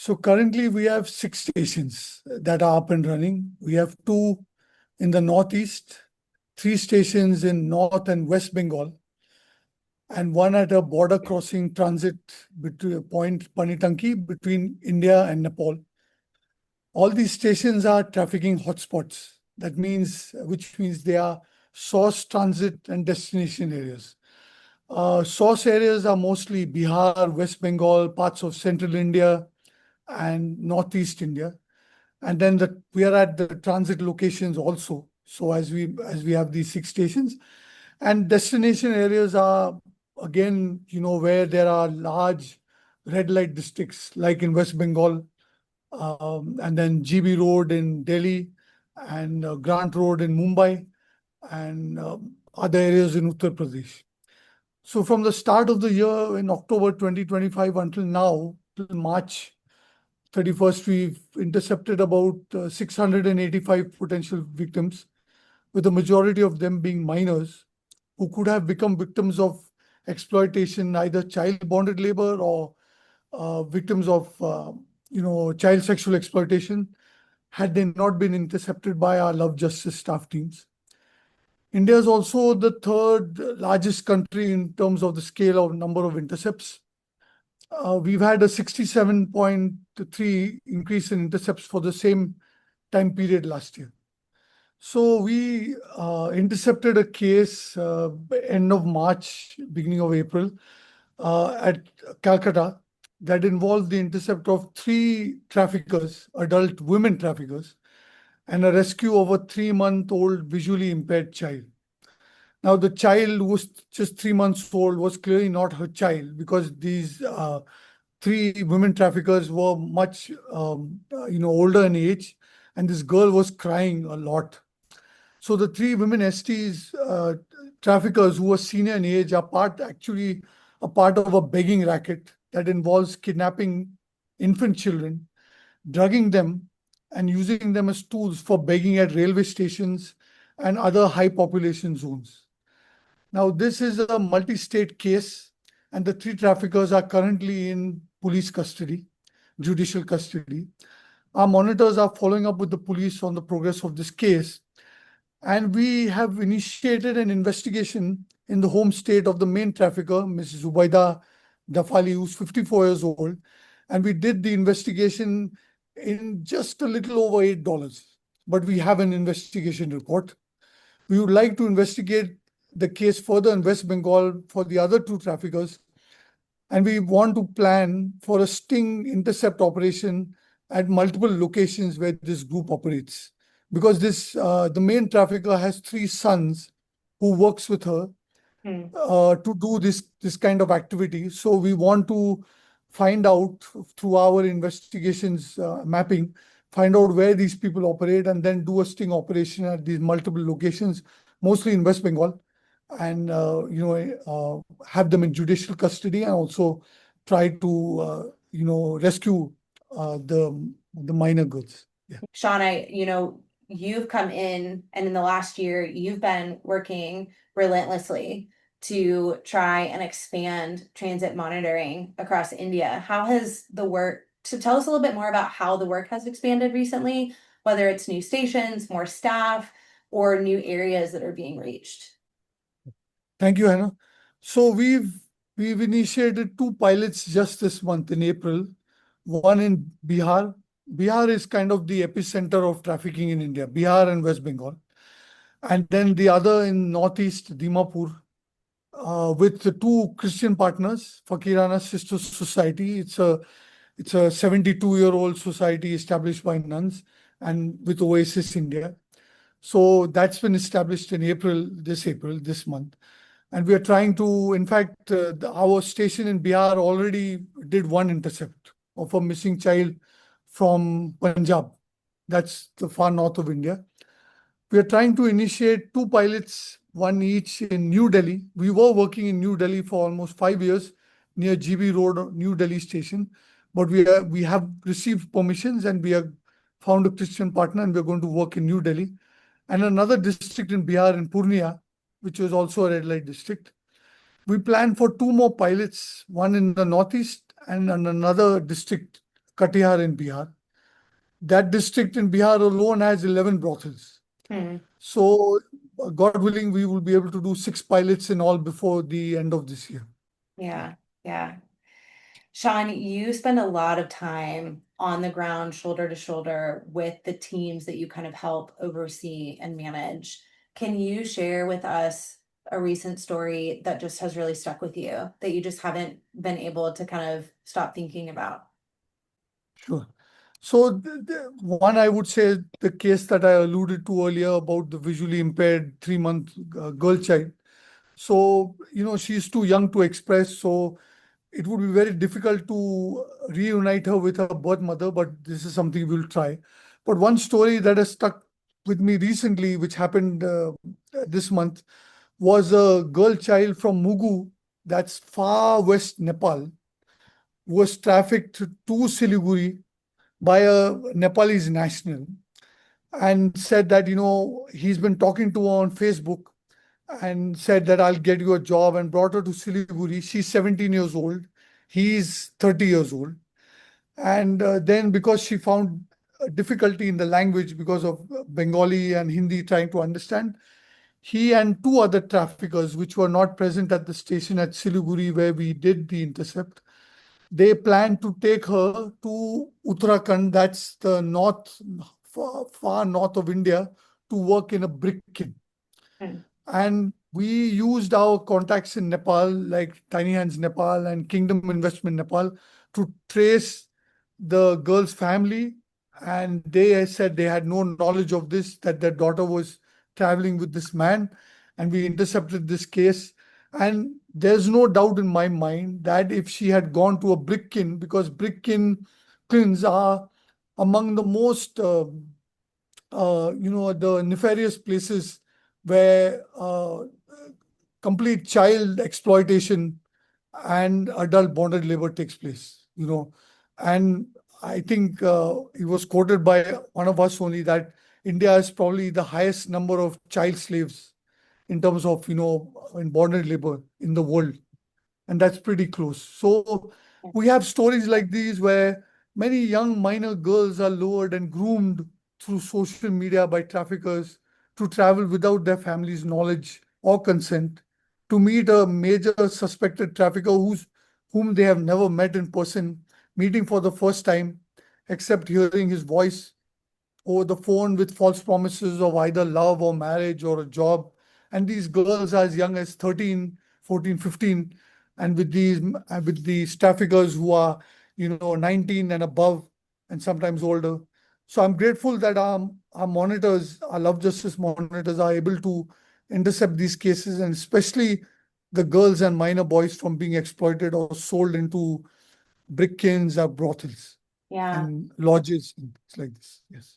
So currently we have 6 stations that are up and running. We have 2 in the northeast, 3 stations in North and West Bengal, and 1 at a border crossing transit between Point Panitanki between India and Nepal. All these stations are trafficking hotspots. Which means they are source, transit, and destination areas. Source areas are mostly Bihar, West Bengal, parts of central India, and northeast India. And then we are at the transit locations also. So as we have these 6 stations, and destination areas are again, where there are large red light districts, like in West Bengal, and then GB Road in Delhi, and Grant Road in Mumbai, and other areas in Uttar Pradesh. So from the start of the year in October 2025 until now, till March 31st, we've intercepted about 685 potential victims, with the majority of them being minors who could have become victims of exploitation, either child bonded labor or victims of child sexual exploitation, had they not been intercepted by our Love Justice staff teams. India is also the 3rd largest country in terms of the scale of number of intercepts. We've had a 67.3 increase in intercepts for the same time period last year. So we intercepted a case end of March, beginning of April, at Calcutta, that involved the intercept of 3 traffickers, adult women traffickers, and a rescue of a 3-month-old visually impaired child. Now, the child, who was just 3 months old, was clearly not her child, because these 3 women traffickers were much older in age, and this girl was crying a lot. So the 3 women STs, traffickers who were senior in age, are actually a part of a begging racket that involves kidnapping infant children, drugging them, and using them as tools for begging at railway stations and other high population zones. Now, this is a multi-state case, and the 3 traffickers are currently in police custody, judicial custody. Our monitors are following up with the police on the progress of this case, and we have initiated an investigation in the home state of the main trafficker, Ms. Zubaida Dafali, who's 54 years old, and we did the investigation in just a little over $8, but we have an investigation report. We would like to investigate the case further in West Bengal for the other 2 traffickers, and we want to plan for a sting intercept operation at multiple locations where this group operates, because the main trafficker has 3 sons who works with her to do this kind of activity. So we want to find out through our investigations mapping, find out where these people operate, and then do a sting operation at these multiple locations, mostly in West Bengal, and have them in judicial custody, and also try to rescue the minor girls. Yeah. Sean, you've come in, and in the last year, you've been working relentlessly to try and expand transit monitoring across India. So tell us a little bit more about how the work has expanded recently, whether it's new stations, more staff, or new areas that are being reached. Thank you, Hannah. So we've initiated 2 pilots just this month in April. One in Bihar. Bihar is kind of the epicenter of trafficking in India, Bihar and West Bengal. And then the other in northeast, Dimapur, with the 2 Christian partners, Fakirana Sister Society. It's a 72-year-old society established by nuns, and with Oasis India. So that's been established in this month. And we are trying to, in fact, our station in Bihar already did 1 intercept of a missing child from Punjab. That's the far north of India. We are trying to initiate 2 pilots, 1 each in New Delhi. We were working in New Delhi for almost 5 years near GB Road, New Delhi station. But we have received permissions, and we have found a Christian partner, and we're going to work in New Delhi. And another district in Bihar, in Purnia, which was also a red light district. We plan for 2 more pilots, one in the northeast and in another district Katihar in Bihar. That district in Bihar alone has 11 brothels. Hmm. So, God willing, we will be able to do 6 pilots in all before the end of this year. Yeah, yeah. Sean, you spend a lot of time on the ground, shoulder to shoulder with the teams that you kind of help oversee and manage. Can you share with us a recent story that just has really stuck with you that you just haven't been able to kind of stop thinking about? Sure. So, one I would say the case that I alluded to earlier about the visually impaired 3-month girl child. So, she's too young to express. So, it would be very difficult to reunite her with her birth mother, but this is something we'll try. But one story that has stuck with me recently, which happened this month, was a girl child from Mugu, that's far west Nepal, was trafficked to Siliguri by a Nepalese national and said that, he's been talking to her on Facebook and said that I'll get you a job and brought her to Siliguri. She's 17 years old. He's 30 years old. And then because she found difficulty in the language because of Bengali and Hindi trying to understand, he and 2 other traffickers, which were not present at the station at Siliguri where we did the intercept, they planned to take her to Uttarakhand, that's the far north of India, to work in a brick kiln. Hmm. And we used our contacts in Nepal, like Tiny Hands Nepal and Kingdom Investment Nepal, to trace the girl's family. And they said they had no knowledge of this, that their daughter was traveling with this man. And we intercepted this case. And there's no doubt in my mind that if she had gone to a brick kiln, because kilns are among the most, the nefarious places where complete child exploitation and adult bonded labor takes place. And I think it was quoted by one of us only that India has probably the highest number of child slaves in terms of, in bonded labor in the world. And that's pretty close. So we have stories like these where many young minor girls are lured and groomed through social media by traffickers to travel without their family's knowledge or consent to meet a major suspected trafficker whom they have never met in person, meeting for the first time, except hearing his voice over the phone with false promises of either love or marriage or a job. And these girls are as young as 13, 14, 15, and with these traffickers who are 19 and above and sometimes older. So I'm grateful that our monitors, our Love Justice monitors, are able to intercept these cases, and especially the girls and minor boys from being exploited or sold into brick kilns or brothels Yeah. and lodges and things like this. Yes.